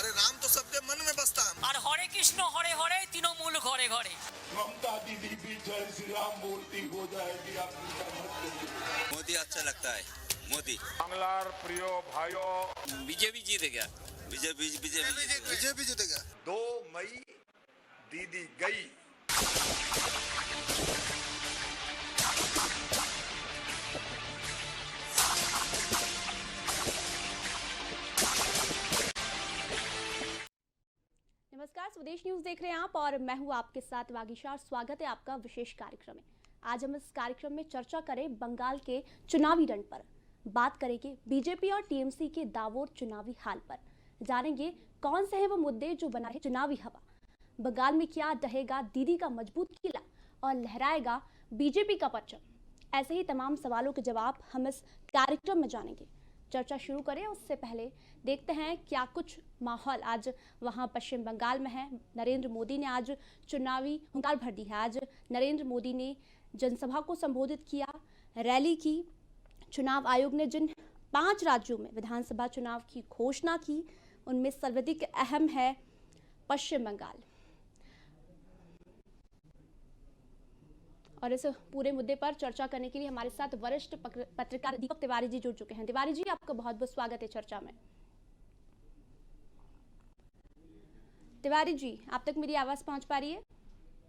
अरे राम तो सबके मन में बसता है। और हरे कृष्ण हरे हरे तृणमूल घरे घरे। ममता दीदी भी जय श्री राम बोलती हो जाएगी। आप चिंता मत करिए। मोदी अच्छा लगता है। मोदी बांग्लार प्रियो भाइयों, बीजेपी जीतेगा। बीजेपी जीतेगा। 2 मई दीदी गई। नमस्कार, स्वदेश न्यूज देख रहे हैं आप और मैं हूं आपके साथ वागीशा। स्वागत है आपका विशेष कार्यक्रम में। आज हम इस कार्यक्रम में चर्चा करें बंगाल के चुनावी रण पर, बात करेंगे बीजेपी और टीएमसी के दावोर चुनावी हाल पर, जानेंगे कौन से हैं वो मुद्दे जो बना रहे चुनावी हवा, बंगाल में क्या रहेगा दीदी का मजबूत किला और लहराएगा बीजेपी का परचम। ऐसे ही तमाम सवालों के जवाब हम इस कार्यक्रम में जानेंगे। चर्चा शुरू करें उससे पहले देखते हैं क्या कुछ माहौल आज वहां पश्चिम बंगाल में है। नरेंद्र मोदी ने आज चुनावी हुंकार भर दी है। आज नरेंद्र मोदी ने जनसभा को संबोधित किया, रैली की। चुनाव आयोग ने जिन 5 राज्यों में विधानसभा चुनाव की घोषणा की उनमें सर्वाधिक अहम है पश्चिम बंगाल। और इस पूरे मुद्दे पर चर्चा करने के लिए हमारे साथ वरिष्ठ पत्रकार दीपक तिवारी जी जुड़ चुके हैं। तिवारी जी, आपका बहुत बहुत स्वागत है चर्चा में। तिवारी जी, आप तक मेरी आवाज पहुंच पा रही है?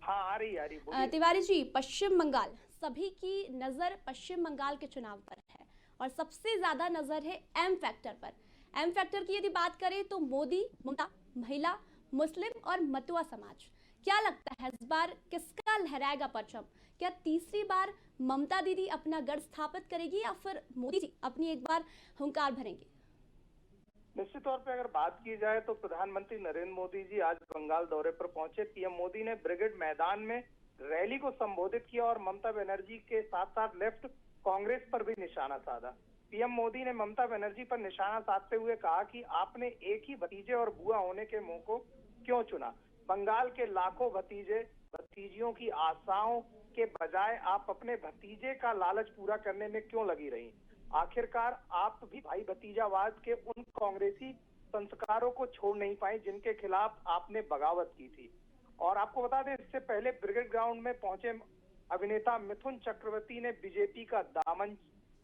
हाँ, आ रही। तिवारी जी, पश्चिम बंगाल, सभी की नजर पश्चिम बंगाल के चुनाव पर है और सबसे ज्यादा नजर है एम फैक्टर पर। एम फैक्टर की यदि बात करें तो मोदी, ममता, महिला, मुस्लिम और मतुआ समाज। क्या लगता है इस बार किसका लहराएगा परचम? क्या तीसरी बार ममता दीदी अपना गढ़ स्थापित करेगी या फिर मोदी जी अपनी एक बार हुंकार भरेंगे? निश्चित तौर पे अगर बात की जाए तो प्रधानमंत्री नरेंद्र मोदी जी आज बंगाल दौरे पर पहुंचे। पीएम मोदी ने ब्रिगेड मैदान में रैली को संबोधित किया और ममता बनर्जी के साथ साथ लेफ्ट कांग्रेस पर भी निशाना साधा। पीएम मोदी ने ममता बनर्जी पर निशाना साधते हुए कहा कि आपने एक ही भतीजे और बुआ होने के मुंह को क्यों चुना? बंगाल के लाखों भतीजियों की आशाओं के बजाय आप अपने भतीजे का लालच पूरा करने में क्यों लगी रही? आखिरकार आप भी भाई भतीजावाद के उन कांग्रेसी संस्कारों को छोड़ नहीं पाए जिनके खिलाफ आपने बगावत की थी। और आपको बता दें, इससे पहले ब्रिगेड ग्राउंड में पहुंचे अभिनेता मिथुन चक्रवर्ती ने बीजेपी का दामन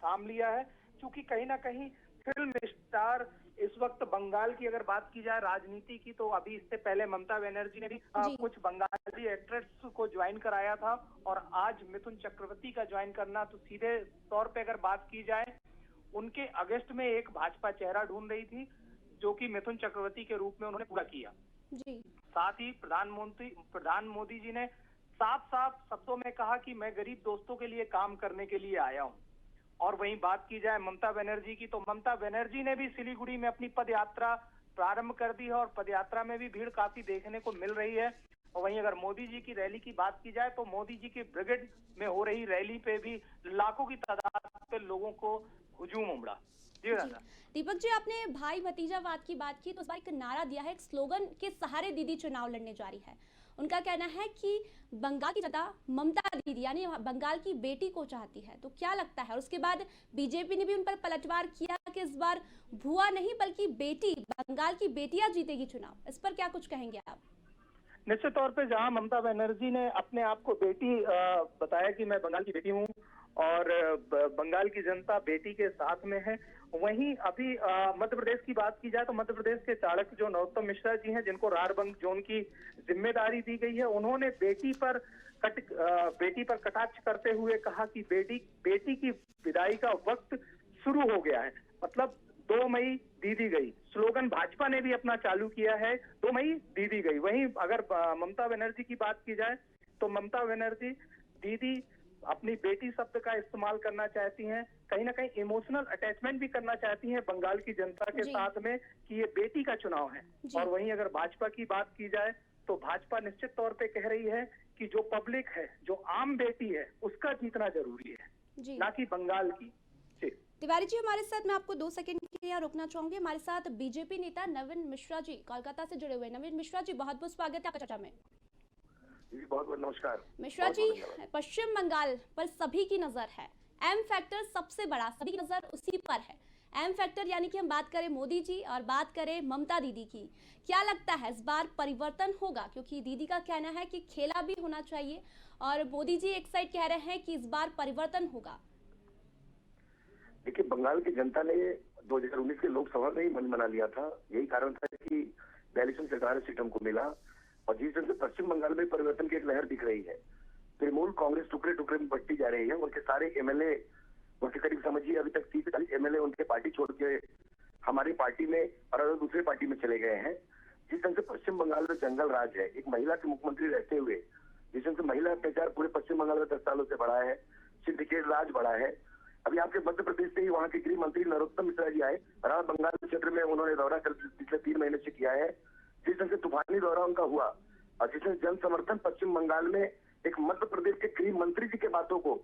थाम लिया है, क्योंकि कहीं ना कहीं फिल्म स्टार इस वक्त बंगाल की अगर बात की जाए राजनीति की, तो अभी इससे पहले ममता बनर्जी ने भी कुछ बंगाली एक्ट्रेस को ज्वाइन कराया था और आज मिथुन चक्रवर्ती का ज्वाइन करना, तो सीधे तौर पे अगर बात की जाए उनके अगस्त में एक भाजपा चेहरा ढूंढ रही थी जो कि मिथुन चक्रवर्ती के रूप में उन्होंने पूरा किया जी। साथ ही प्रधान मोदी जी ने साफ साफ शब्दों में कहा कि मैं गरीब दोस्तों के लिए काम करने के लिए आया हूँ। और वहीं बात की जाए ममता बनर्जी की, तो ममता बनर्जी ने भी सिलीगुड़ी में अपनी पदयात्रा प्रारंभ कर दी है और पदयात्रा में भी भीड़ काफी देखने को मिल रही है। और वहीं अगर मोदी जी की रैली की बात की जाए तो मोदी जी की ब्रिगेड में हो रही रैली पे भी लाखों की तादाद पे लोगों को हुजूम उमड़ा। जी दादा। दीपक जी, आपने भाई भतीजावाद की बात की तो इस बार एक नारा दिया है, एक स्लोगन के सहारे दीदी चुनाव लड़ने जा रही है। उनका कहना है कि बंगाल की जनता ममता दीदी यानी बंगाल की बेटी को चाहती है। तो क्या लगता है? और उसके बाद बीजेपी ने भी उन पर पलटवार किया कि इस बार भुआ नहीं बल्कि बेटी, बंगाल की बेटियां जीतेगी चुनाव। इस पर क्या कुछ कहेंगे आप? निश्चित तौर पे जहां ममता बनर्जी ने अपने आप को बेटी बताया कि मैं बंगाल की बेटी हूं और बंगाल की जनता बेटी के साथ में है, वहीं अभी मध्य प्रदेश की बात की जाए तो मध्य प्रदेश के चाणक्य जो नरोत्तम मिश्रा जी हैं, जिनको रारबंग जोन की जिम्मेदारी दी गई है, उन्होंने बेटी पर कटाक्ष करते हुए कहा कि बेटी की विदाई का वक्त शुरू हो गया है। मतलब 2 मई दीदी गई स्लोगन भाजपा ने भी अपना चालू किया है, 2 मई दीदी गई। वहीं अगर ममता बनर्जी की बात की जाए तो ममता बनर्जी दीदी अपनी बेटी शब्द का इस्तेमाल करना चाहती हैं, कहीं ना कहीं इमोशनल अटैचमेंट भी करना चाहती हैं बंगाल की जनता के साथ में कि ये बेटी का चुनाव है। और वहीं अगर भाजपा की बात की जाए तो भाजपा निश्चित तौर पे कह रही है कि जो पब्लिक है, जो आम बेटी है, उसका जीतना जरूरी है, ना कि बंगाल की। तिवारी जी, हमारे साथ मैं आपको 2 सेकंड के लिए रोकना चाहूंगी। हमारे साथ बीजेपी नेता नवीन मिश्रा जी कोलकाता से जुड़े हुए। नवीन मिश्रा जी, बहुत बहुत स्वागत है आपका चर्चा में। बहुत बहुत नमस्कार मिश्रा जी, पश्चिम बंगाल पर सभी की नजर है, एम फैक्टर सबसे बड़ा, सभी की नजर उसी पर है। एम फैक्टर यानी कि हम बात करें मोदी जी और बात करें ममता दीदी की, क्या लगता है इस बार परिवर्तन होगा? क्योंकि दीदी का कहना है कि खेला भी होना चाहिए और मोदी जी एक साइड कह रहे हैं कि इस बार परिवर्तन होगा। देखिए, बंगाल की जनता ने 2019 के लोकसभा में ही मन बना लिया था। यही कारण था कि 42 सीट हमको मिला और जिस तरह से पश्चिम बंगाल में परिवर्तन की एक लहर दिख रही है। तृणमूल कांग्रेस टुकड़े टुकड़े में बंटती जा रही है। उनके सारे एमएलए, उनके करीब समझिए अभी तक 30-40 एमएलए उनके पार्टी छोड़ के हमारी पार्टी में और दूसरे पार्टी में चले गए हैं। जिस तरह से पश्चिम बंगाल में जंगल राज है, एक महिला के मुख्यमंत्री रहते हुए जिस तरह से महिला अत्याचार पूरे पश्चिम बंगाल में 10 सालों से बढ़ा है, सिंडिकेट राज बढ़ा है। अभी आपके मध्य प्रदेश से ही वहाँ के गृह मंत्री नरोत्तम मिश्रा जी आए, राणा बंगाल क्षेत्र में उन्होंने दौरा कर पिछले 3 महीने से किया है। जिस तरह से तूफानी दौरा उनका हुआ और जिसमें जन समर्थन पश्चिम बंगाल में एक मध्य प्रदेश के गृह मंत्री जी के बातों को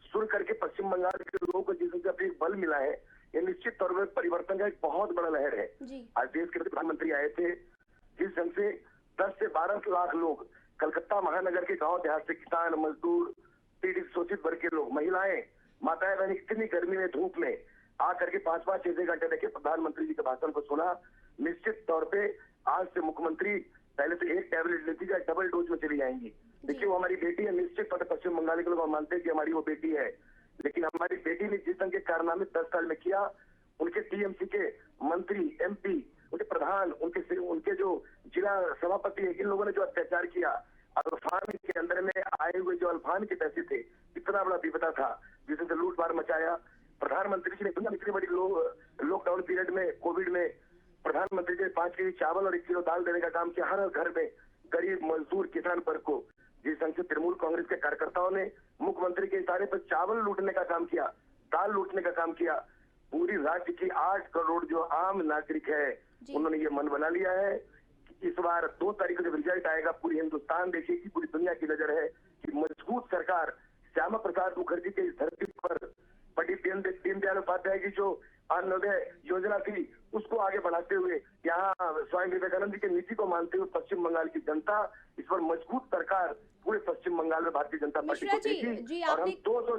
सुन करके पश्चिम बंगाल के लोगों को जिस तरह से एक बल मिला है, ये निश्चित तौर पर परिवर्तन का एक बहुत बड़ा लहर है। आज देश के प्रधानमंत्री आए थे, जिस ढंग से 10 से 12 लाख लोग कलकत्ता महानगर के गांव देहात से, किसान, मजदूर, पीड़ित शोषित वर्ग के लोग, महिलाएं, माताएं बहनें इतनी गर्मी में धूप में आकर के 5-5-6 घंटे देखे प्रधानमंत्री जी के भाषण को सुना। निश्चित तौर पे आज से मुख्यमंत्री पहले तो एक टैबलेट लेती जाए, डबल डोज में चली जाएंगी। देखिए, वो हमारी बेटी है। निश्चित तौर पर पश्चिम बंगाल के लोग मानते हैं कि हमारी वो बेटी है, लेकिन हमारी बेटी ने जिस ढंग के कारनामे 10 साल में किया, उनके टीएमसी के मंत्री, एमपी, उनके प्रधान, उनके जो जिला सभापति है, इन लोगों ने जो अत्याचार किया, अल्फान के अंदर में आए हुए जो अल्फान के पैसे थे, इतना बड़ा विपदा था जिससे लूट मार मचाया। प्रधानमंत्री जी ने दुनिया में इतनी बड़ी लॉकडाउन पीरियड में, कोविड में प्रधानमंत्री जी ने 5 केजी चावल और 1 किलो दाल देने का काम किया हर घर में, गरीब, मजदूर, किसान वर्ग को। जिस ढंग से तृणमूल कांग्रेस के कार्यकर्ताओं ने मुख्यमंत्री के इशारे पर चावल लूटने का काम किया, दाल लूटने का काम किया, पूरी राज्य की 8 करोड़ जो आम नागरिक है उन्होंने ये मन बना लिया है कि इस बार 2 तारीख को जब रिजल्ट आएगा, पूरी हिंदुस्तान देखेगी, पूरी दुनिया की नजर है कि मजबूत सरकार श्यामा प्रसाद मुखर्जी के इस धरती पर पंडित दीनदयाल उपाध्याय की जो अन्नोदय योजना थी उसको आगे बढ़ाते हुए, यहाँ स्वामी विवेकानंद जी के नीति को मानते हुए पश्चिम बंगाल की जनता इस पर मजबूत सरकार पूरे पश्चिम बंगाल में भारतीय जनता पार्टी को देगी और हम 200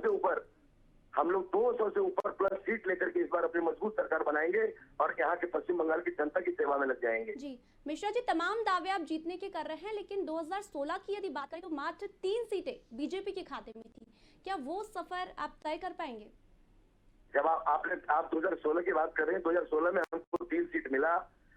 से ऊपर प्लस सीट लेकर के इस बार अपनी मजबूत सरकार बनाएंगे और यहाँ के पश्चिम बंगाल की जनता की सेवा में लग जाएंगे। जी मिश्रा जी, तमाम दावे आप जीतने के कर रहे हैं, लेकिन 2016 की यदि बात करें तो मात्र 3 सीटें बीजेपी के खाते में थी। क्या वो सफर आप तय कर पाएंगे? जब आप 2016 की बात कर रहे हैं, 2016 में हमको 3 सीट मिला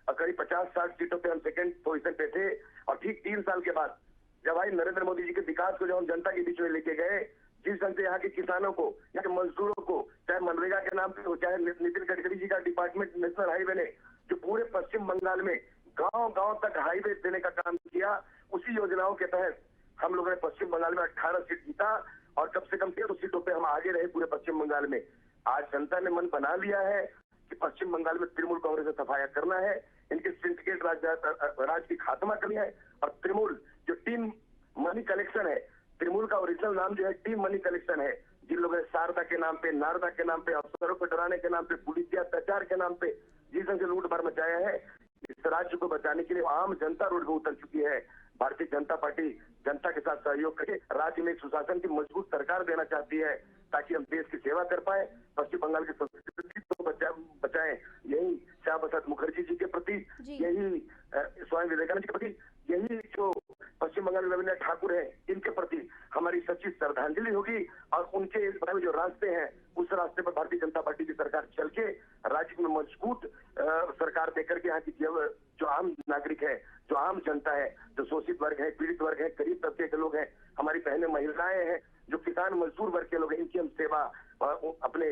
और करीब 50-60 सीटों पे हम सेकंड पोजीशन पे थे। और ठीक 3 साल के बाद जब आई नरेंद्र मोदी जी के विकास को जब हम जनता के बीच में लेके गए, जिस ढंग से यहाँ के किसानों को, यहाँ के मजदूरों को, चाहे मनरेगा के नाम पे हो, चाहे नितिन गडकरी जी का डिपार्टमेंट नेशनल हाईवे ने जो पूरे पश्चिम बंगाल में गांव तक हाईवे देने का काम किया, उसी योजनाओं के तहत हम लोगों ने पश्चिम बंगाल में 18 सीट जीता और कम से कम 13 सीटों पे हम आगे रहे पूरे पश्चिम बंगाल में। आज जनता ने मन बना लिया है कि पश्चिम बंगाल में तृणमूल कांग्रेस से सफाया करना है, इनके सिंडिकेट राज की खात्मा करनी है और तृणमूल जो टीम मनी कलेक्शन है, तृणमूल का ओरिजिनल नाम जो है टीम मनी कलेक्शन है, जिन लोगों ने शारदा के नाम पे, नारदा के नाम पे, अफसरों को डराने के नाम पे, पुलिस अत्याचार के नाम पे जिस ढंग से लूट मार मचाया है, इस राज्य को बचाने के लिए आम जनता रोड पर उतर चुकी है। भारतीय जनता पार्टी जनता के साथ सहयोग करके राज्य में एक सुशासन की मजबूत सरकार देना चाहती है ताकि हम देश की सेवा कर पाए, पश्चिम बंगाल की संस्कृति को बचाएं। यही श्यामा प्रसाद मुखर्जी जी के प्रति, यही स्वामी विवेकानंद जी के प्रति, यही जो पश्चिम बंगाल में रविन्द्रनाथ ठाकुर है, इनके प्रति हमारी सच्ची श्रद्धांजलि होगी और उनके जो रास्ते हैं उस रास्ते पर भारतीय जनता पार्टी की सरकार चल के राज्य में मजबूत सरकार देकर के यहाँ की जो आम नागरिक है, जो आम जनता है, जो शोषित वर्ग है, पीड़ित वर्ग है, गरीब तबके के लोग हैं, हमारी बहनें महिलाएं हैं, जो किसान मजदूर वर्ग के लोग हैं, इनकी हम सेवा अपने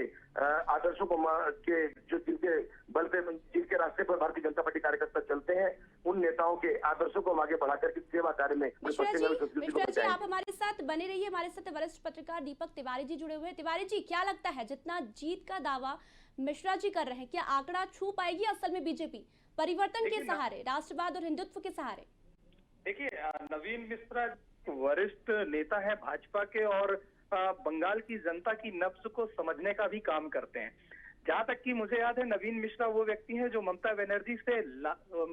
आदर्शों को के जो जिनके बल पे, जिनके रास्ते पर भारतीय जनता पार्टी कार्यकर्ता चलते हैं, उन नेताओं के आदर्शों को हम आगे बढ़ाकर के सेवा कार्य में। मिश्रा जी, आप हमारे साथ बने रहिए। हमारे साथ वरिष्ठ पत्रकार दीपक तिवारी जी जुड़े हुए हैं। तिवारी जी, क्या लगता है जितना जीत का दावा मिश्रा जी कर रहे हैं, क्या आंकड़ा छू पाएगी असल में बीजेपी परिवर्तन के सहारे, राष्ट्रवाद और हिंदुत्व के सहारे? देखिए, नवीन मिश्रा वरिष्ठ नेता है भाजपा के और बंगाल की जनता की नब्ज को समझने का भी काम करते हैं। जहां तक कि मुझे याद है, नवीन मिश्रा वो व्यक्ति है जो ममता बनर्जी से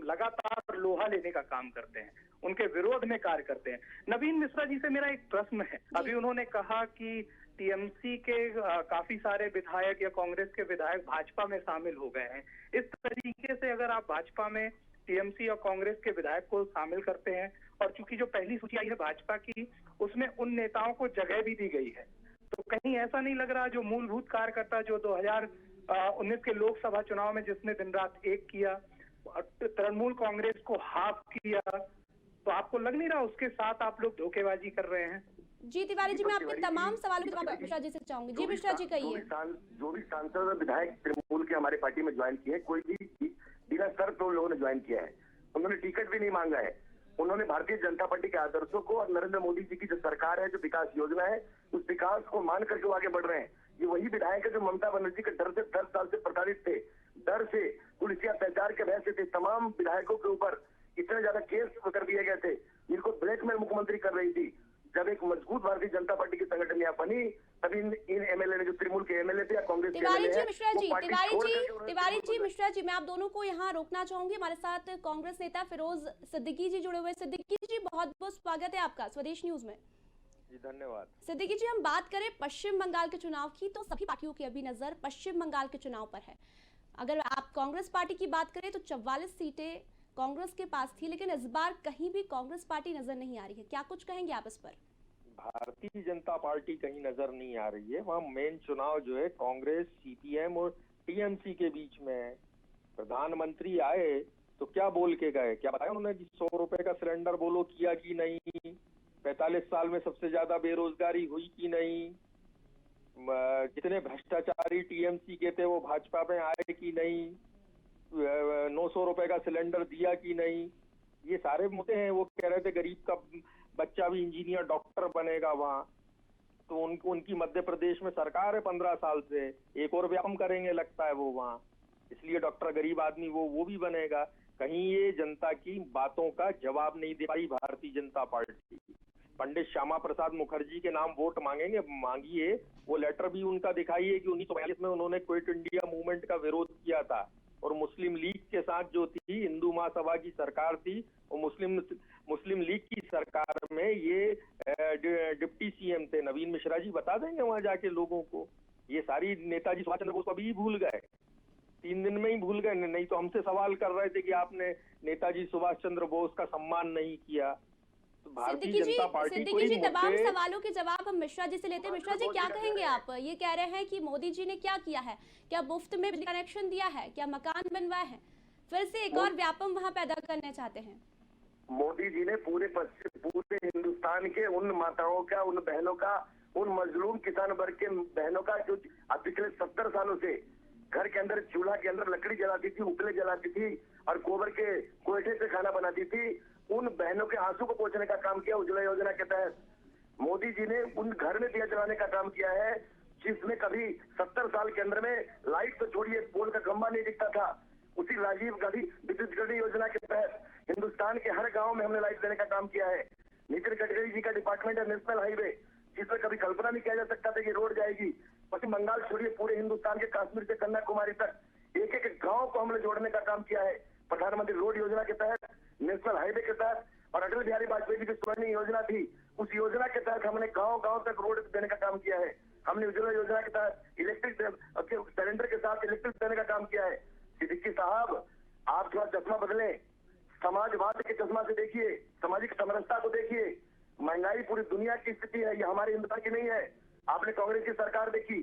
लगातार लोहा फायदा लेने का काम करते हैं, उनके विरोध में कार्य करते हैं। नवीन मिश्रा जी से मेरा एक प्रश्न है। अभी उन्होंने कहा कि टीएमसी के काफी सारे विधायक या कांग्रेस के विधायक भाजपा में शामिल हो गए हैं। इस तरीके से अगर आप भाजपा में टीएमसी और कांग्रेस के विधायक को शामिल करते हैं, और चूंकि जो पहली सूची आई है भाजपा की, उसमें उन नेताओं को जगह भी दी गई है, तो कहीं ऐसा नहीं लग रहा जो मूलभूत कार्यकर्ता जो 2019 के लोकसभा चुनाव में जिसने दिन रात एक किया, तृणमूल कांग्रेस को हाफ किया, तो आपको लग नहीं रहा उसके साथ आप लोग धोखेबाजी कर रहे हैं? जी तिवारी जी, मैं आपके तमाम सवालों के जवाब मिश्रा जी से चाहूंगी। जी मिश्रा जी कहिए। जो भी सांसद और विधायक तृणमूल के हमारे पार्टी में ज्वाइन किए, कोई भी बिना शर्त तो लोगों ने ज्वाइन किया है, उन्होंने टिकट भी नहीं मांगा है। उन्होंने भारतीय जनता पार्टी के आदर्शों को और नरेंद्र मोदी जी की जो सरकार है, जो विकास योजना है, उस विकास को मान करके वो आगे बढ़ रहे हैं। ये वही विधायक है जो ममता बनर्जी के डर से 10 साल से प्रताड़ित थे, डर से, पुलिस या अत्याचार के भय से थे। तमाम विधायकों के ऊपर इतने ज्यादा केस कर दिए गए थे, जिनको ब्लैकमेल मुख्यमंत्री कर रही थी। जब एक मजबूत भारतीय जनता पार्टी की संगठन यहाँ बनी, तभी इन एमएलए ने, जो तृणमूल के एमएलए थे या कांग्रेस के तिवारी एमएलए जी हैं, मिश्रा जी, तिवारी जी मिश्रा जी, मैं आप दोनों को यहाँ रोकना चाहूंगी। हमारे साथ कांग्रेस नेता फिरोज सिद्दीकी जी जुड़े हुए। सिद्दीकी जी, बहुत बहुत स्वागत है आपका स्वदेश न्यूज में। जी धन्यवाद। सिद्दीकी जी, हम बात करें पश्चिम बंगाल के चुनाव की, तो सभी पार्टियों की अभी नजर पश्चिम बंगाल के चुनाव पर है। अगर आप कांग्रेस पार्टी की बात करें तो 44 सीटें कांग्रेस के पास थी, लेकिन इस बार कहीं भी कांग्रेस पार्टी नजर नहीं आ रही है। क्या कुछ कहेंगे आप इस पर? भारतीय जनता पार्टी कहीं नजर नहीं आ रही है। वहाँ मेन चुनाव जो है कांग्रेस, सीपीएम और टीएमसी के बीच में है। प्रधानमंत्री आए तो क्या बोल के गए, क्या बताया उन्होंने कि 100 रुपए का सिलेंडर बोलो किया कि नहीं, 45 साल में सबसे ज्यादा बेरोजगारी हुई कि नहीं, जितने भ्रष्टाचारी टीएमसी के थे वो भाजपा में आए कि नहीं, 900 रुपए का सिलेंडर दिया कि नहीं, ये सारे मुद्दे हैं। वो कह रहे थे गरीब का बच्चा भी इंजीनियर डॉक्टर बनेगा वहाँ, तो उनकी मध्य प्रदेश में सरकार है 15 साल से, एक और व्यापम करेंगे लगता है वो वहाँ, इसलिए डॉक्टर गरीब आदमी वो भी बनेगा। कहीं ये जनता की बातों का जवाब नहीं दे पाई भारतीय जनता पार्टी। पंडित श्यामा प्रसाद मुखर्जी के नाम वोट मांगिए, वो लेटर भी उनका दिखाइए कि 1942 में उन्होंने क्विट इंडिया मूवमेंट का विरोध किया था, और मुस्लिम लीग के साथ जो थी हिंदू महासभा की सरकार थी, और मुस्लिम लीग की सरकार में ये डिप्टी सीएम थे नवीन मिश्रा जी, बता देंगे वहां जाके लोगों को। ये सारी नेताजी सुभाष चंद्र बोस को अभी भूल गए, 3 दिन में ही भूल गए। नहीं तो हमसे सवाल कर रहे थे कि आपने नेताजी सुभाष चंद्र बोस का सम्मान नहीं किया। तो भारतीय जनता पार्टी सिद्दीकी जी, तमाम सवालों के जवाब हम मिश्रा जी से लेते हैं। मिश्रा जी, क्या कहेंगे आप? ये कह रहे हैं कि मोदी जी ने क्या किया है, क्या मुफ्त में बिजली कनेक्शन दिया है, क्या मकान बनवाए हैं, फिर से एक और व्यापम वहां पैदा करना चाहते हैं? मोदी जी ने पूरे हिंदुस्तान के उन माताओं का, उन बहनों का, उन मजलूम किसान वर्ग के बहनों का, जो अब पिछले 70 सालों से घर के अंदर, चूल्हा के अंदर लकड़ी जलाती थी, उपले जलाती थी और गोबर के कोयठे से खाना बनाती थी, उन बहनों के आंसू को पोंछने का काम किया उज्ज्वला योजना के तहत। मोदी जी ने उन घर में दिया जलाने का काम किया है जिसमें कभी 70 साल के अंदर में लाइट तो छोड़िए, पोल का खंबा नहीं दिखता था। उसी राजीव गांधी विद्युतीकरण योजना के तहत हिंदुस्तान के हर गांव में हमने लाइट देने का काम किया है। नितिन गडकरी जी का डिपार्टमेंट है नेशनल हाईवे, जिसमें कभी कल्पना नहीं किया जा सकता था कि रोड जाएगी। पश्चिम बंगाल छोड़िए, पूरे हिंदुस्तान के कश्मीर से कन्याकुमारी तक एक एक गांव को हमने जोड़ने का काम किया है प्रधानमंत्री रोड योजना के तहत, नेशनल हाईवे के तहत। और अटल बिहारी वाजपेयी जी की स्वर्णिम योजना थी, उस योजना के तहत हमने गांव गांव तक रोड देने का काम किया है। हमने उज्ज्वला योजना के तहत इलेक्ट्रिक सिलेंडर के साथ इलेक्ट्रिक देने का काम किया है। सिद्दीकी साहब, आप थोड़ा चश्मा बदलें, समाजवाद के चश्मा से देखिए, सामाजिक समरसता को देखिए। महंगाई पूरी दुनिया की स्थिति है, ये हमारे हिंदुस्तान की नहीं है। आपने कांग्रेस की सरकार देखी,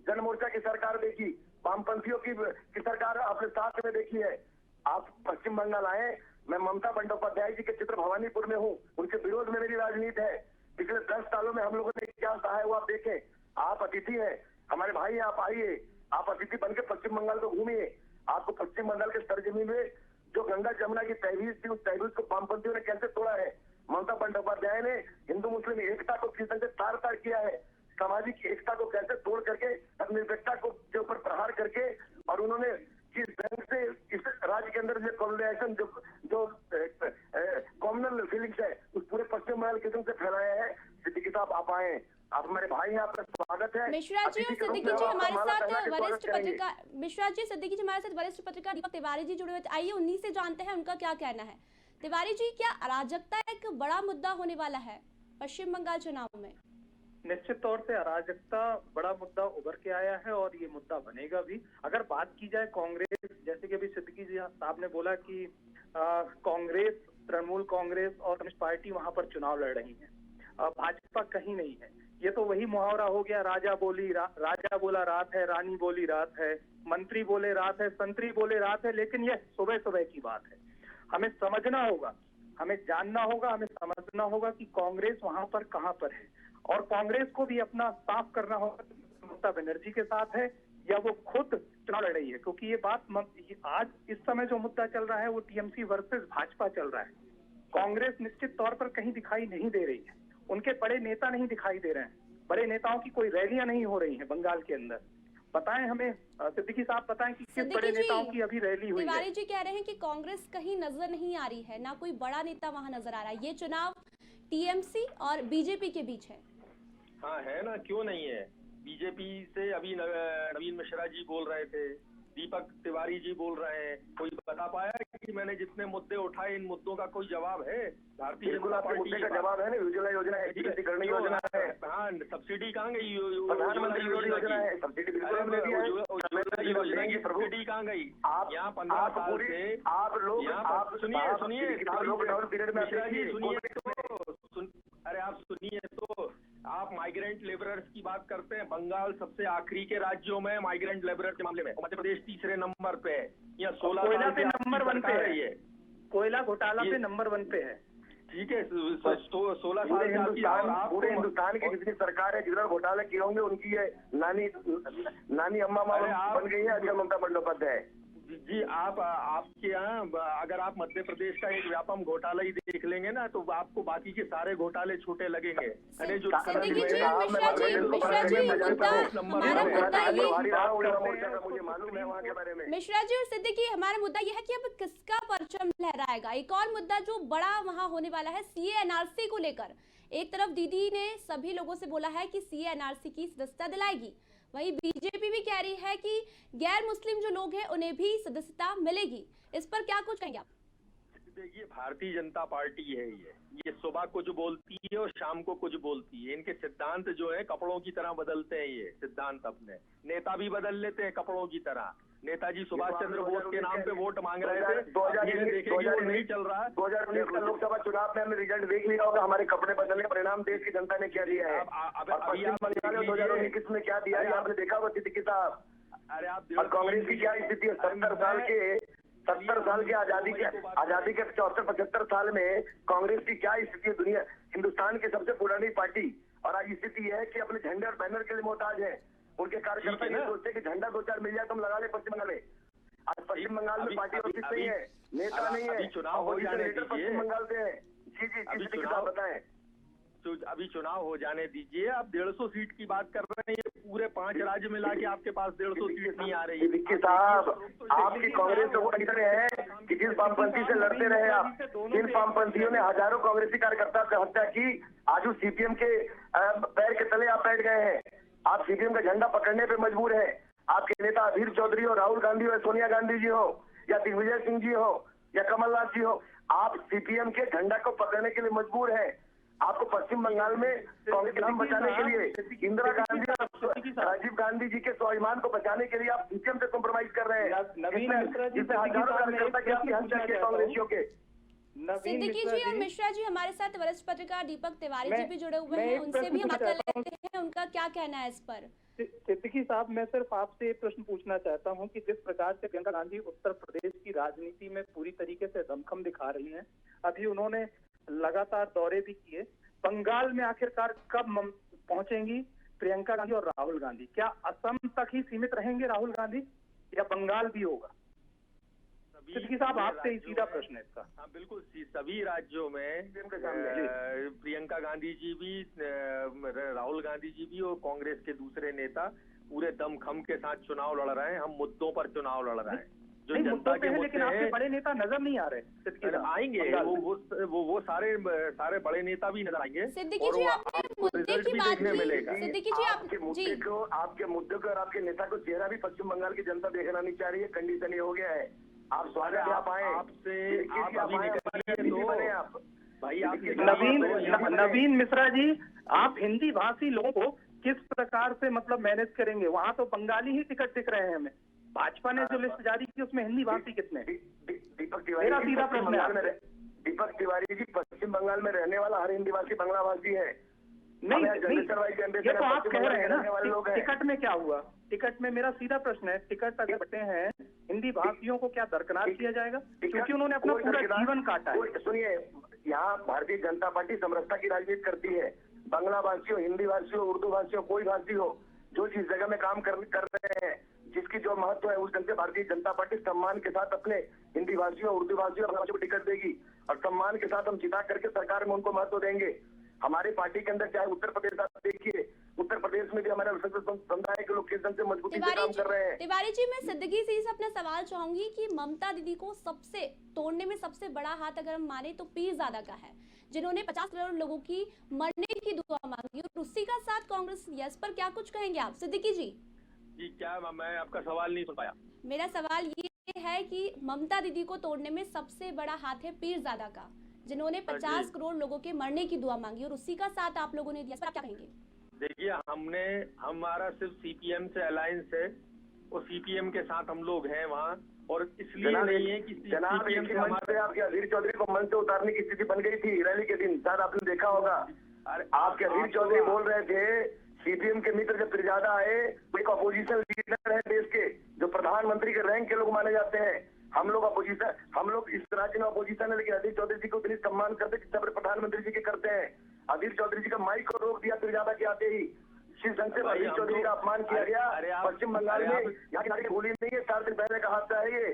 जन मोर्चा की सरकार देखी, वामपंथियों की सरकार आपने साथ में देखी है। आप पश्चिम बंगाल आए, मैं ममता बंदोपाध्याय जी के चित्र भवानीपुर में हूँ, उनके विरोध में मेरी राजनीति है। पिछले 10 सालों में हम लोगों ने क्या कहा है वो आप देखें। आप अतिथि हैं, हमारे भाई हैं, आप आइए, आप अतिथि बनकर पश्चिम बंगाल को घूमिए। आपको पश्चिम बंगाल के सरजमीन में जो गंगा जमुना की तहवीज थी, उस तहवीज को वामपंथियों ने कैसे तोड़ा है। ममता बंदोपाध्याय ने हिंदू मुस्लिम एकता को किस तरह से तार तार किया है, सामाजिक एकता को कैसे तोड़ करके धर्मनिरपेक्षता को के ऊपर प्रहार करके, और उन्होंने किस ढंग से इस राज्य के अंदर जो कॉलोनाइजेशन, जो कॉम्युनल फीलिंग्स है, उस पूरे पश्चिम बंगाल के ढंग से फैलाया है। सिद्दीकी साहब आप आए, आप हमारे भाई हैं, आपका स्वागत है। मिश्रा जी और सिद्दीकी जी हमारे साथ वरिष्ठ पत्रकार, मिश्रा जी, सिद्दीकी जी हमारे साथ वरिष्ठ पत्रकार दीपक तिवारी जी जुड़े हुए। आइए उन्हीं से जानते हैं उनका क्या कहना है। तिवारी जी, क्या अराजकता एक बड़ा मुद्दा होने वाला है पश्चिम बंगाल चुनाव में? निश्चित तौर से अराजकता बड़ा मुद्दा उभर के आया है और ये मुद्दा बनेगा भी। अगर बात की जाए कांग्रेस, जैसे कि अभी सिद्दीकी जी साहब ने बोला कि कांग्रेस, तृणमूल कांग्रेस और कम्युनिस्ट पार्टी वहां पर चुनाव लड़ रही है, भाजपा कहीं नहीं है। ये तो वही मुहावरा हो गया, राजा बोला रात है, रानी बोली रात है, मंत्री बोले रात है, संतरी बोले रात है। लेकिन यह सुबह सुबह की बात है। हमें समझना होगा, हमें जानना होगा, हमें समझना होगा कि कांग्रेस वहां पर कहां पर है, और कांग्रेस को भी अपना साफ करना होगा ममता बनर्जी के साथ है या वो खुद चुनाव लड़ रही है। क्योंकि ये बात आज इस समय जो मुद्दा चल रहा है वो टीएमसी वर्सेस भाजपा चल रहा है। कांग्रेस निश्चित तौर पर कहीं दिखाई नहीं दे रही है, उनके बड़े नेता नहीं दिखाई दे रहे हैं, बड़े नेताओं की कोई रैलियां नहीं हो रही हैं बंगाल के अंदर। बताएं हमें, सिद्दीकी साहब बताएं कि किस बड़े नेताओं की अभी रैली हुई है। तिवारी जी कह रहे हैं कि कांग्रेस कहीं नजर नहीं आ रही है, ना कोई बड़ा नेता वहां नजर आ रहा है। ये चुनाव टीएमसी और बीजेपी के बीच है। हाँ है ना, क्यों नहीं है। बीजेपी से अभी नवीन मिश्रा जी बोल रहे थे, दीपक तिवारी जी बोल रहे हैं। कोई बता पाया कि मैंने जितने मुद्दे उठाए इन मुद्दों का कोई जवाब है? भारतीय जनता पार्टी का जवाब है ना, उज्ज्वला योजना है, योजना है। हाँ, सब्सिडी कहाँ गई? प्रधानमंत्री योजना है, सब्सिडी योजना की सब्सिडी कहाँ गई? यहाँ 15 साल से आप लोग सुनिए लॉकडाउन पीरियड में अरे आप सुनिए तो आप माइग्रेंट लेबरर्स की बात करते हैं। बंगाल सबसे आखिरी के राज्यों में माइग्रेंट लेबरर्स के मामले में, मध्य प्रदेश तीसरे नंबर पे है। यहाँ 16 साल पे नंबर 1 पे है। कोयला घोटाला पे नंबर 1 पे है। ठीक है, 16 साल पूरे हिंदुस्तान की जितनी सरकार है, जितना घोटाले किए होंगे उनकी ये नानी अम्मा बन गई है अजय ममता बंदोपाध्याय जी। आपके यहाँ अगर आप मध्य प्रदेश का एक व्यापम घोटाला ही देख लेंगे ना तो आपको बाकी के सारे घोटाले छोटे लगेंगे। मिश्रा जी और सिद्दीकी, हमारा मुद्दा यह है कि अब किसका परचम लहराएगा। एक और मुद्दा जो बड़ा वहां होने वाला है सीए एनआरसी को लेकर। एक तरफ दीदी ने सभी लोगों से बोला है कि सीए एनआरसी की सदस्यता दिलाएगी, वहीं बीजेपी भी कह रही है कि गैर मुस्लिम जो लोग हैं उन्हें भी सदस्यता मिलेगी। इस पर क्या कुछ कहेंगे आप? देखिए, भारतीय जनता पार्टी है, ये सुबह कुछ बोलती है और शाम को कुछ बोलती है। इनके सिद्धांत जो है कपड़ों की तरह बदलते हैं। ये सिद्धांत अपने नेता भी बदल लेते हैं कपड़ों की तरह। नेताजी सुभाष चंद्र बोस के नाम पे वोट मांग रहे थे, 2019 नहीं चल रहा है। 2019 का लोकसभा चुनाव में हमने रिजल्ट देख लिया होगा, हमारे कपड़े बदलने का परिणाम देश की जनता ने क्या दिया है। पश्चिम बंगाल में 2019 में क्या दिया है आपने देखा होगा सिद्दीकी साहब। अरे आप और कांग्रेस की क्या स्थिति है? 70 साल के आजादी के 74-75 साल में कांग्रेस की क्या स्थिति है? दुनिया हिंदुस्तान की सबसे पुरानी पार्टी, और आज स्थिति है कि अपने झंडे और बैनर के लिए मोहताज है। उनके कार्यकर्ता ये सोचते कि झंडा 2-4 मिल जाए तो हम लगा ले पश्चिम बंगाल में। आज पश्चिम बंगाल में पार्टी ऑफिस नहीं है, नेता नहीं है, चुनाव हो जाने दीजिए। पश्चिम बंगाल से है जी चुनाव बताएं। तो अभी चुनाव हो जाने दीजिए। आप 150 सीट की बात कर रहे हैं, ये पूरे 5 राज्य मिला के आपके पास 150 सीट नहीं आ रही। सिद्दीकी साहब, आपकी कांग्रेस तो वो है कि जिस वामपंथी से लड़ते रहे आप, जिन वामपंथियों ने हजारों कांग्रेसी कार्यकर्ता की हत्या की, आज उस सीपीएम के पैर के तले आप बैठ गए हैं। आप सीपीएम का झंडा पकड़ने पे मजबूर हैं। आपके नेता अधीर चौधरी हो, राहुल गांधी हो, सोनिया गांधी जी हो, या दिग्विजय सिंह जी हो, या कमलनाथ जी हो, आप सीपीएम के झंडा को पकड़ने के लिए मजबूर हैं। आपको पश्चिम बंगाल में कांग्रेस के नाम बचाने के लिए इंदिरा गांधी और राजीव गांधी जी के स्वाभिमान को बचाने के लिए आप सीपीएम से कॉम्प्रोमाइज कर रहे हैं। नवीन मिश्रा जी हजारों कार्यकर्ता की आपकी हत्या की कांग्रेसियों के। सिद्दीकी जी और मिश्रा जी, हमारे साथ वरिष्ठ पत्रकार दीपक तिवारी जी भी जुड़े हुए हैं, उनसे भी हम बात कर लेते हैं, उनका क्या कहना है इस पर। सिद्दीकी साहब, मैं सिर्फ आपसे एक प्रश्न पूछना चाहता हूं कि जिस प्रकार से प्रियंका गांधी उत्तर प्रदेश की राजनीति में पूरी तरीके से दमखम दिखा रही हैं, अभी उन्होंने लगातार दौरे भी किए, बंगाल में आखिरकार कब पहुंचेंगी प्रियंका गांधी और राहुल गांधी? क्या असम तक ही सीमित रहेंगे राहुल गांधी या बंगाल भी होगा? सिद्दीकी साहब, आपसे ही सीधा प्रश्न है इसका। हाँ बिल्कुल, सभी राज्यों में प्रियंका गांधी जी भी, राहुल गांधी जी भी और कांग्रेस के दूसरे नेता पूरे दमखम के साथ चुनाव लड़ रहे हैं। हम मुद्दों पर चुनाव लड़ रहे हैं जो जनता के मुद्दे लेकिन आपके बड़े नेता नजर नहीं आ रहे। आएंगे वो सारे बड़े नेता भी नजर आएंगे। सिद्दीकी जी, आपने मुद्दे की बात की। सिद्दीकी जी, आपके मुद्दे को और आपके नेता को चेहरा भी पश्चिम बंगाल की जनता देखना नहीं चाह रही है। कंडीशन ये हो गया है। आप स्वागत है, आप आए। आपसे आप अभी निकलिए तो बने आप भाई आप नवीन मिश्रा जी, आप हिंदी भाषी लोगों को किस प्रकार से मतलब मैनेज करेंगे? वहाँ तो बंगाली ही टिकट दिख रहे हैं हमें। भाजपा ने जो लिस्ट जारी की उसमें हिंदी भाषी कितने? दीपक तिवारी मेरा जी सीधा पश्चिम प्रश्न है बंगाल में दीपक तिवारी जी पश्चिम बंगाल में रहने वाला हर हिंदी भाषी बांग्ला भाषी है। नहीं, ये तो आप पश्चिम कह बंगाल रहे हैं के रहने वाले ना, लोग हैं। टिकट में क्या हुआ? टिकट में मेरा सीधा प्रश्न है, टिकट अगर बटे हैं हिंदी भाषियों को क्या दरकिनार किया जाएगा? क्योंकि उन्होंने अपना पूरा जीवन काटा है। सुनिए, यहाँ भारतीय जनता पार्टी समरसता की राजनीति करती है। बांग्ला भाषी हो, हिंदी भाषी हो, उर्दू भाषी हो, कोई भाषी हो, जो जिस जगह में काम कर रहे हैं, जिसकी जो महत्व है उस ढंग से भारतीय जनता पार्टी सम्मान के साथ अपने हिंदी भाषियों, उर्दू भाषियों और भाषियों को टिकट देगी और सम्मान के साथ हम जिता करके सरकार में उनको महत्व देंगे। हमारे पार्टी के अंदर चाहे उत्तर प्रदेश आप देखिए, उत्तर प्रदेश में भी हमारे समुदाय के लोग किस ढंग से मजबूती से काम कर रहे हैं। तिवारी जी, मैं सिद्दीकी जी से अपना सवाल चाहूंगी कि ममता दीदी को सबसे तोड़ने में सबसे बड़ा हाथ अगर हम माने तो पीरजादा का है, जिन्होंने 50 करोड़ लोगों की मरने की दुआ मांगी और उसी का साथ कांग्रेस लिया। इस पर क्या कुछ कहेंगे आप सिद्दीकी जी? जी क्या मैं आपका सवाल नहीं सुन पाया। मेरा सवाल ये है कि ममता दीदी को तोड़ने में सबसे बड़ा हाथ है पीरजादा का, जिन्होंने 50 करोड़ लोगों के मरने की दुआ मांगी और उसी का साथ आप लोगों ने दिया। इस पर आप क्या कहेंगे? देखिए, हमारा सिर्फ सीपीएम से अलायंस है और सीपीएम के साथ हम लोग हैं वहाँ, और इसलिए नहीं है कि जनाब सीपीएम से हमारे आपके अधीर चौधरी को मंच से उतारने की स्थिति बन गई थी रैली के दिन, शायद आपने देखा होगा। आपके अधीर चौधरी बोल रहे थे सीपीएम के मित्र जब पीरजादा आए, एक अपोजिशन लीडर है देश के, जो प्रधानमंत्री के रैंक के लोग माने जाते हैं। हम लोग अपोजिशन, हम लोग इस राज्य में अपोजिशन है, लेकिन अधीर चौधरी जी को इतनी सम्मान करते जितना प्रधानमंत्री जी के करते हैं। अधीर चौधरी जी का माइक को रोक दिया पीरजादा के आते ही। जिस ढंग से अधीर चौधरी का अपमान किया गया पश्चिम बंगाल में, यहाँ की नागरिक भूली नहीं है, 4 दिन पहले का हादसा है ये।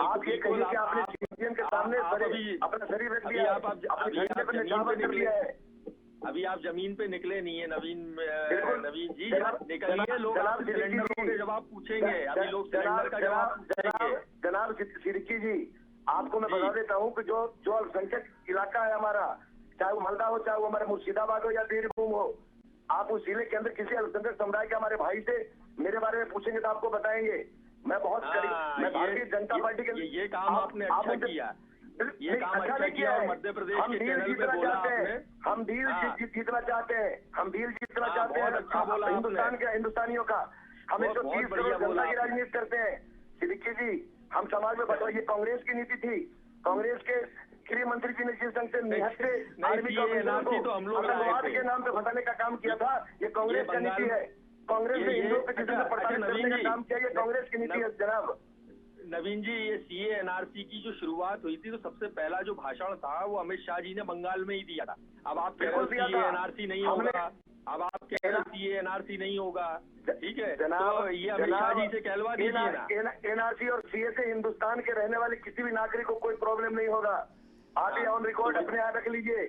आप ये कहिए कि आपने सीपीएम के सामने अपना शरीर रख दिया, अपने झंडे पर निशावर कर लिया है। अभी आप जमीन पे निकले नहीं है नवीन जी, निकलिए। लोग सिलेंडरों के जवाब पूछेंगे, अभी लोग सिलेंडर का जवाब पूछेंगे। जनाब सिद्दीकी जी, आपको मैं बता देता हूँ कि जो अल्पसंख्यक इलाका है हमारा, चाहे वो मालदा हो, चाहे वो हमारे मुर्शिदाबाद हो या बीरभूम हो, आप उस जिले के अंदर किसी अल्पसंख्यक समुदाय के हमारे भाई से मेरे बारे में पूछेंगे तो आपको बताएंगे। मैं बहुत करीब, मैं भारतीय जनता पार्टी के ये काम आपने अच्छा किया, ये काम अच्छा किया और मध्य प्रदेश के चैनल पे बोला आपने। हम डील जीतना चाहते हैं, हम डील जीतना चाहते हैं अच्छा बोला हिंदुस्तान के हिंदुस्तानियों का। हम 130 करोड़ जनता की राजनीति करते हैं। सिद्दीकी जी, हम समाज में बताओ, ये कांग्रेस की नीति थी। कांग्रेस के गृह मंत्री जी ने जिस ढंग से निहत्थे आर्मी को आतंकवाद के नाम पे बताने का काम किया था, ये कांग्रेस की नीति है। कांग्रेस ने हिंदुओं को किसी से प्रताड़ित करने का काम किया, ये कांग्रेस की नीति है जनाब। नवीन जी, ये सीए एनआरसी की जो शुरुआत हुई थी तो सबसे पहला जो भाषण था वो अमित शाह जी ने बंगाल में ही दिया था। अब आप कह रहे हो सीए एनआरसी नहीं होगा, अब आप कह रहे हो सीए एनआरसी नहीं होगा, ठीक है, तो ये अमित शाह जी से कहलवा दीजिए ना। एनआरसी और सीए से हिंदुस्तान के रहने वाले किसी भी नागरिक को कोई प्रॉब्लम नहीं होगा। आप ये ऑन रिकॉर्ड अपने यहाँ रख लीजिए,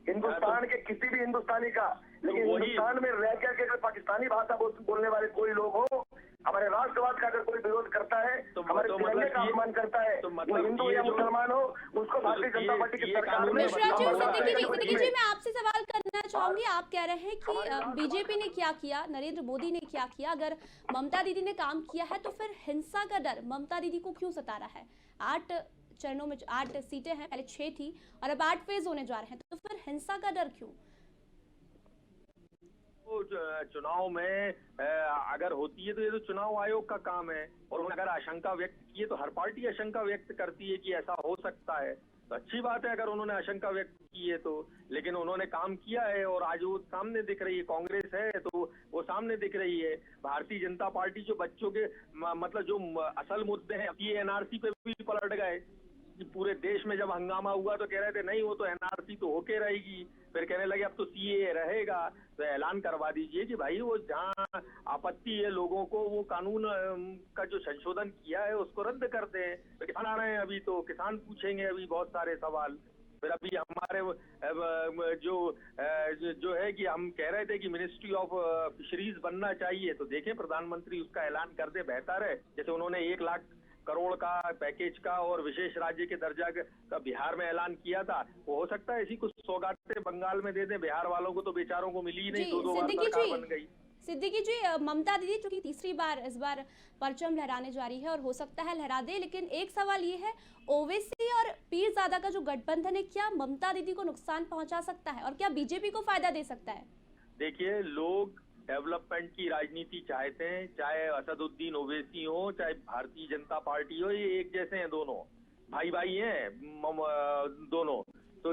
हिंदुस्तान के किसी भी हिंदुस्तानी का। लेकिन हिंदुस्तान में रह करके अगर पाकिस्तानी भाषा बोलने वाले कोई लोग हो, हमारे राष्ट्रवाद का अगर कोई विरोध करता है, हमारे तिरंगे का अपमान करता है, वो हिंदू या मुसलमान हो, उसको भारतीय जनता पार्टी की सरकार में। मिश्रा जी और सिद्दीकी जी, मैं आपसे सवाल करना चाहूंगी। आप कह रहे हैं कि बीजेपी ने क्या किया, नरेंद्र मोदी ने क्या किया, अगर ममता दीदी ने काम किया है तो फिर हिंसा का डर ममता दीदी को क्यों सता रहा है? 8 चरणों में 8 सीटें हैं, पहले 6 थी और अब 8 फेज होने जा रहे हैं, तो फिर हिंसा का डर क्यों? चुनाव में अगर होती है तो ये तो चुनाव आयोग का काम है, और उन्होंने अगर आशंका व्यक्त की है तो हर पार्टी आशंका व्यक्त करती है कि ऐसा हो सकता है, तो अच्छी बात है अगर उन्होंने आशंका व्यक्त की है तो। लेकिन उन्होंने काम किया है और आज वो सामने दिख रही है, कांग्रेस है तो वो सामने दिख रही है। भारतीय जनता पार्टी जो बच्चों के मतलब जो असल मुद्दे हैं, ये एनआरसी पे भी पलट गए। पूरे देश में जब हंगामा हुआ तो कह रहे थे नहीं वो तो एनआरसी तो होके रहेगी, फिर कहने लगे अब तो सीए रहेगा, तो ऐलान करवा दीजिए कि भाई वो जहाँ आपत्ति है लोगों को, वो कानून का जो संशोधन किया है उसको रद्द कर दें। तो किसान आ रहे हैं, अभी तो किसान पूछेंगे अभी बहुत सारे सवाल। फिर अभी हमारे जो है कि हम कह रहे थे कि मिनिस्ट्री ऑफ फिशरीज बनना चाहिए, तो देखें प्रधानमंत्री उसका ऐलान कर दे, बेहतर है। जैसे उन्होंने 1 लाख करोड़ का पैकेज का और विशेष राज्य के दर्जा का बिहार में ऐलान किया था, वो हो सकता है ऐसी कुछ सौगातें बंगाल में दे दें बिहार वालों को, तो बेचारों को मिली ही नहीं, 2-2 बार सरकार बन गई। सिद्दीकी जी, ममता दीदी चूंकि तीसरी बार इस बार परचम लहराने जा रही है और हो सकता है लहरा दे, लेकिन एक सवाल ये है, ओवैसी और पीरजादा का जो गठबंधन है क्या ममता दीदी को नुकसान पहुंचा सकता है और क्या बीजेपी को फायदा दे सकता है? देखिए, लोग डेवलपमेंट की राजनीति चाहते हैं, चाहे असदुद्दीन ओवैसी हो, चाहे भारतीय जनता पार्टी हो, ये एक जैसे हैं, दोनों भाई भाई हैं दोनों। तो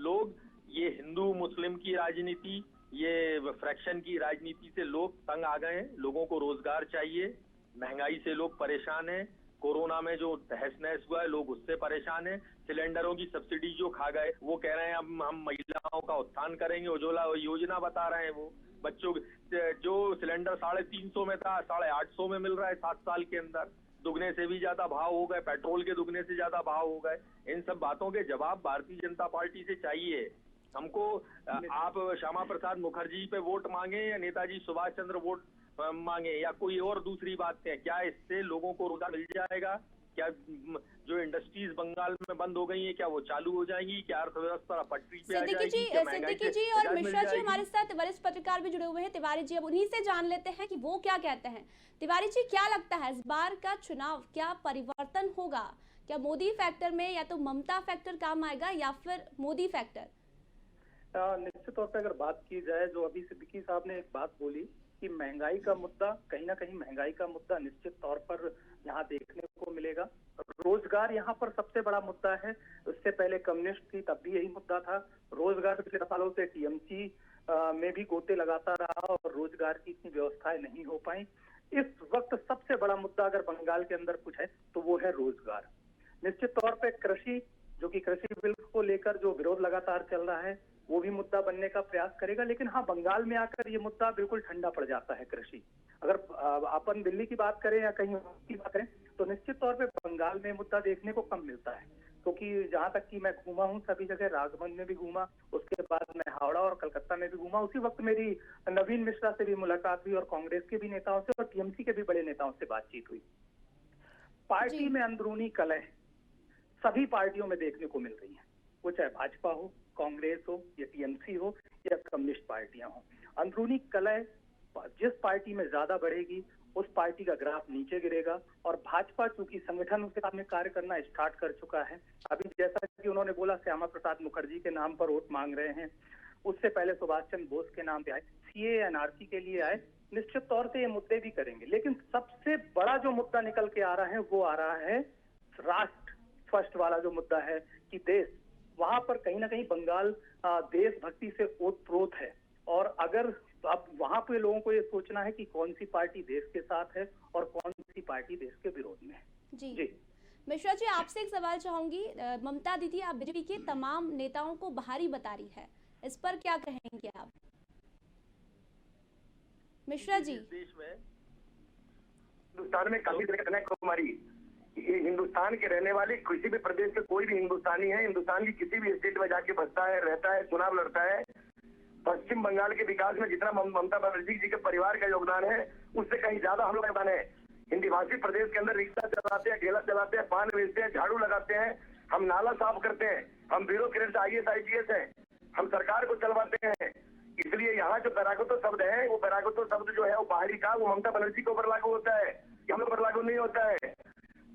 लोग ये हिंदू मुस्लिम की राजनीति, ये फ्रैक्शन की राजनीति से लोग तंग आ गए हैं। लोगों को रोजगार चाहिए, महंगाई से लोग परेशान हैं, कोरोना में जो तहस नहस हुआ है लोग उससे परेशान हैं, सिलेंडरों की सब्सिडी जो खा गए वो कह रहे हैं अब हम महिलाओं का उत्थान करेंगे, उज्ज्वला योजना बता रहे हैं वो। बच्चों जो सिलेंडर 350 में था 850 में मिल रहा है 7 साल के अंदर, दुगने से भी ज्यादा भाव हो गए, पेट्रोल के दुगने से ज्यादा भाव हो गए। इन सब बातों के जवाब भारतीय जनता पार्टी से चाहिए हमको। आप श्यामा प्रसाद मुखर्जी पे वोट मांगे या नेताजी सुभाष चंद्र वोट मांगे या कोई और दूसरी बात है, क्या इससे लोगों को रोजगार मिल जाएगा? क्या जो इंडस्ट्रीज बंगाल में बंद हो गई है क्या वो चालू हो जाएंगी? क्या अर्थव्यवस्था पटरी पे आ जाएगी? सिद्दीकी जी और मिश्रा जी हमारे साथ वरिष्ठ पत्रकार भी जुड़े हुए हैं, तिवारी जी, अब उन्हीं से जान लेते हैं कि वो क्या कहते हैं। तिवारी जी, क्या लगता है इस बार का चुनाव क्या परिवर्तन होगा? क्या मोदी फैक्टर में या तो ममता फैक्टर काम आएगा या फिर मोदी फैक्टर? निश्चित तौर पर अगर बात की जाए, जो अभी सिद्दीकी साहब ने एक बात बोली कि महंगाई का मुद्दा, कहीं ना कहीं महंगाई का मुद्दा निश्चित तौर पर यहाँ देखने को मिलेगा। रोजगार यहाँ पर सबसे बड़ा मुद्दा है। उससे पहले कम्युनिस्ट थी तब भी यही मुद्दा था। रोजगार पिछले 10 सालों से टीएमसी में भी गोते लगाता रहा और रोजगार की इतनी व्यवस्थाएं नहीं हो पाई। इस वक्त सबसे बड़ा मुद्दा अगर बंगाल के अंदर कुछ है तो वो है रोजगार। निश्चित तौर पर कृषि, जो कि कृषि बिल को लेकर जो विरोध लगातार चल रहा है, वो भी मुद्दा बनने का प्रयास करेगा। लेकिन हाँ, बंगाल में आकर ये मुद्दा बिल्कुल ठंडा पड़ जाता है कृषि। अगर अपन दिल्ली की बात करें या कहीं की बात करें तो निश्चित तौर पे बंगाल में मुद्दा देखने को कम मिलता है, क्योंकि जहां तक कि मैं घूमा हूं सभी जगह, राजभवन में भी घूमा, उसके बाद मैं हावड़ा और कलकत्ता में भी घूमा। उसी वक्त मेरी नवीन मिश्रा से भी मुलाकात हुई और कांग्रेस के भी नेताओं से और टीएमसी के भी बड़े नेताओं से बातचीत हुई। पार्टी में अंदरूनी कलह सभी पार्टियों में देखने को मिल रही है, वो चाहे भाजपा हो, कांग्रेस हो या टीएमसी हो या कम्युनिस्ट पार्टियां हो। अंदरूनी कलह जिस पार्टी में ज्यादा बढ़ेगी उस पार्टी का ग्राफ नीचे गिरेगा। और भाजपा चूंकि संगठन उसके सामने कार्य करना स्टार्ट कर चुका है, अभी जैसा कि उन्होंने बोला श्यामा प्रसाद मुखर्जी के नाम पर वोट मांग रहे हैं, उससे पहले सुभाष चंद्र बोस के नाम पे आए, सीए एनआरसी के लिए आए, निश्चित तौर से ये मुद्दे भी करेंगे। लेकिन सबसे बड़ा जो मुद्दा निकल के आ रहा है वो आ रहा है राष्ट्र फर्स्ट वाला जो मुद्दा है कि देश, वहां पर कहीं ना कहीं बंगाल देशभक्ति से ओतप्रोत है। और अगर अब वहां पे लोगों को ये सोचना है कि कौन सी पार्टी देश के साथ है और कौन सी पार्टी देश के विरोध में है। जी मिश्रा जी, आपसे एक सवाल चाहूंगी। ममता दीदी आप बीजेपी के तमाम नेताओं को बाहरी बता रही है, इस पर क्या कहेंगे आप? मिश्रा जी, देश में हिंदुस्तान में काफी कन्याकुमारी, ये हिंदुस्तान के रहने वाले किसी भी प्रदेश के कोई भी हिंदुस्तानी है, हिंदुस्तान की किसी भी स्टेट में जाके बसता है, रहता है, चुनाव लड़ता है। पश्चिम बंगाल के विकास में जितना ममता बनर्जी जी के परिवार का योगदान है उससे कहीं ज्यादा हम लोग का योगदान है। हिंदी भाषी प्रदेश के अंदर रिक्शा चलाते हैं, ठेला चलाते हैं, पान बेचते हैं, झाड़ू लगाते हैं, हम नाला साफ करते हैं, हम ब्यूरोक्रेट IAS IPS हैं, हम सरकार को चलवाते हैं। इसलिए यहाँ जो पैरागोतो शब्द है, वो पैरागोतो शब्द जो है वो बाहरी का, वो ममता बनर्जी के ऊपर लागू होता है, हम लोग पर लागू नहीं होता है।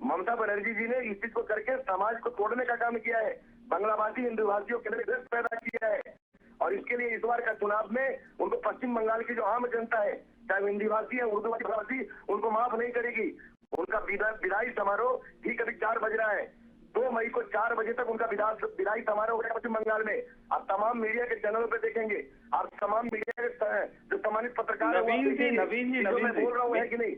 ममता बनर्जी जी ने इस चीज को करके समाज को तोड़ने का काम किया है, बांग्लाभाषी हिंदू भाषियों के लिए पैदा किया है। और इसके लिए इस बार का चुनाव में उनको पश्चिम बंगाल की जो आम जनता है, चाहे हिंदी भाषी है, उर्दू भाषी, उनको माफ नहीं करेगी। उनका विदाई समारोह ठीक अभी 4 बज रहा है, 2 मई को 4 बजे तक उनका विदाई समारोह होगा पश्चिम बंगाल में। आप तमाम मीडिया के चैनलों पे देखेंगे, आप तमाम मीडिया के जो सम्मानित पत्रकार नवीन जी बोल रहा हूँ है कि नहीं?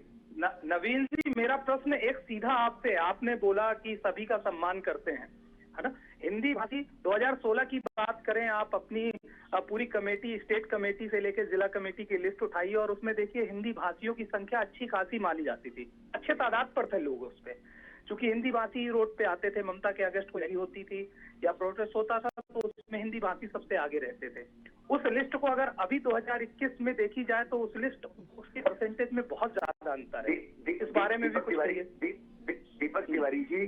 नवीन जी, मेरा प्रश्न एक सीधा आपसे, आपने बोला कि सभी का सम्मान करते हैं, है ना? हिंदी भाषी 2016 की बात करें, आप अपनी पूरी कमेटी, स्टेट कमेटी से लेकर जिला कमेटी की लिस्ट उठाइए और उसमें देखिए हिंदी भाषियों की संख्या अच्छी खासी मानी जाती थी, अच्छे तादाद पर थे लोग उस पे। चूंकि हिंदी भाषी रोड पे आते थे, ममता के अगस्त को रैली होती थी या प्रोटेस्ट होता था तो उसमें हिंदी भाषी सबसे आगे रहते थे। उस लिस्ट को अगर अभी 2021 में देखी जाए तो उस लिस्ट, उसके परसेंटेज में बहुत ज्यादा अंतर है। इस बारे में भी कुछ कहिए। दीपक तिवारी जी,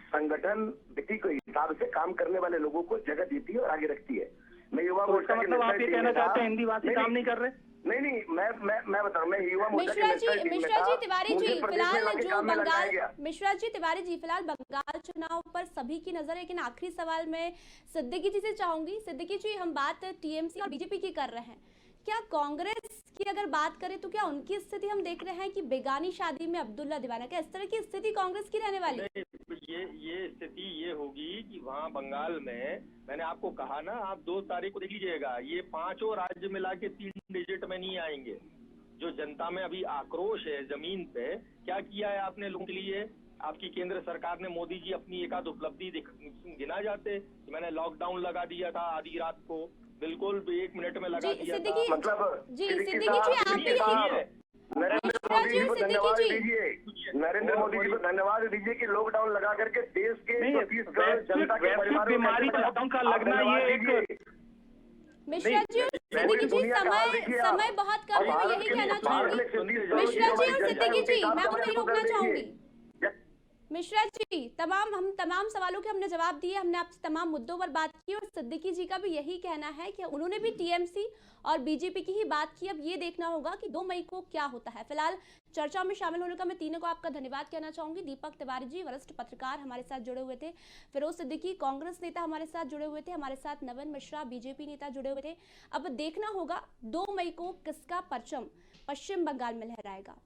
संगठन व्यक्ति के हिसाब से काम करने वाले लोगों को जगह देती है और आगे रखती है। मैं युवा तो इसका मतलब आप ये कहना चाहते हैं हिंदी भाषी काम नहीं कर रहे? नहीं मैं बता रहा हूँ, मैं युवा मोर्चा के मिश्रा नेशनल टीम में जी था। तिवारी मुझे जी प्रदेश में फिलहाल लाके जो काम में लगाया बंगाल गया। मिश्रा जी तिवारी जी फिलहाल बंगाल चुनाव पर सभी की नजर है, लेकिन आखिरी सवाल मैं सिद्दीकी जी से चाहूंगी। सिद्दीकी जी, हम बात टीएमसी और बीजेपी की कर रहे हैं, क्या कांग्रेस की अगर बात करें तो क्या उनकी स्थिति हम देख रहे हैं कि बेगानी शादी में अब्दुल्ला दीवाना, क्या इस तरह की स्थिति कांग्रेस की रहने वाली है? ये स्थिति ये होगी कि वहाँ बंगाल में, मैंने आपको कहा ना, आप 2 तारीख को देख लीजिएगा, ये 5 राज्य मिला के 3 डिजिट में नहीं आएंगे। जो जनता में अभी आक्रोश है जमीन पे, क्या किया है आपने लोगों के लिए? आपकी केंद्र सरकार ने, मोदी जी अपनी एक आध उपलब्धि गिना जाते। मैंने लॉकडाउन लगा दिया था आधी रात को, बिल्कुल 1 मिनट में लगा दिया था। मतलब सिद्दीकी जी आप भी नरेंद्र मोदी जी को धन्यवाद दीजिए, नरेंद्र मोदी जी को धन्यवाद दीजिए कि लॉकडाउन लगा करके देश के 30 करोड़ जनता के परिवार बीमारी लॉकडाउन का लगना ये एक मिश्रा जी और सिद्दीकी जी समय बहुत कम है, मैं यही कहना चाहूंगी। मिश्रा जी और सिद्दीकी जी, मैं आपको नहीं रोकना चाहूंगी। मिश्रा जी, हम तमाम सवालों के हमने जवाब दिए, हमने आपसे तमाम मुद्दों पर बात की, और सिद्दीकी जी का भी यही कहना है कि उन्होंने भी टीएमसी और बीजेपी की ही बात की। अब ये देखना होगा कि 2 मई को क्या होता है। फिलहाल चर्चा में शामिल होने का मैं तीनों को आपका धन्यवाद कहना चाहूंगी। दीपक तिवारी जी वरिष्ठ पत्रकार हमारे साथ जुड़े हुए थे, फिरोज सिद्दीकी कांग्रेस नेता हमारे साथ जुड़े हुए थे, हमारे साथ नवीन मिश्रा बीजेपी नेता जुड़े हुए थे। अब देखना होगा 2 मई को किसका परचम पश्चिम बंगाल में लहराएगा।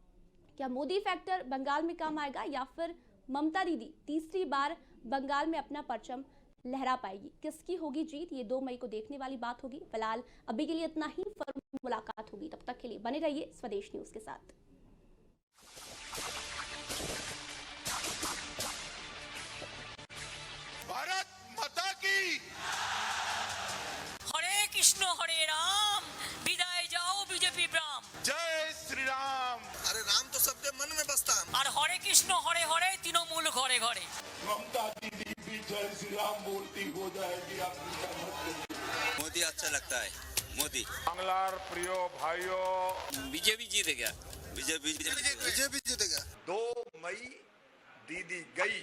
क्या मोदी फैक्टर बंगाल में काम आएगा, या फिर ममता दीदी तीसरी बार बंगाल में अपना परचम लहरा पाएगी? किसकी होगी जीत, ये 2 मई को देखने वाली बात होगी। फिलहाल अभी के लिए इतना ही, फिर मुलाकात होगी, तब तक के लिए बने रहिए स्वदेश न्यूज के साथ। भारत माता की हरे कृष्ण हरे राम, विदाय जाओ बीजेपी ब्राह्म। जय श्री राम। अरे राम तो सबके मन में बसता है। और हरे कृष्ण हरे हरे तृणमूल घरे घरे। ममता दीदी भी जय श्री राम बोलती हो जाएगी, आप चिंता मत करिए। मोदी अच्छा लगता है, मोदी। बांग्लार प्रियो भाइयों, बीजेपी जीतेगा, बीजेपी बीजेपी जीतेगा। 2 मई दीदी गई।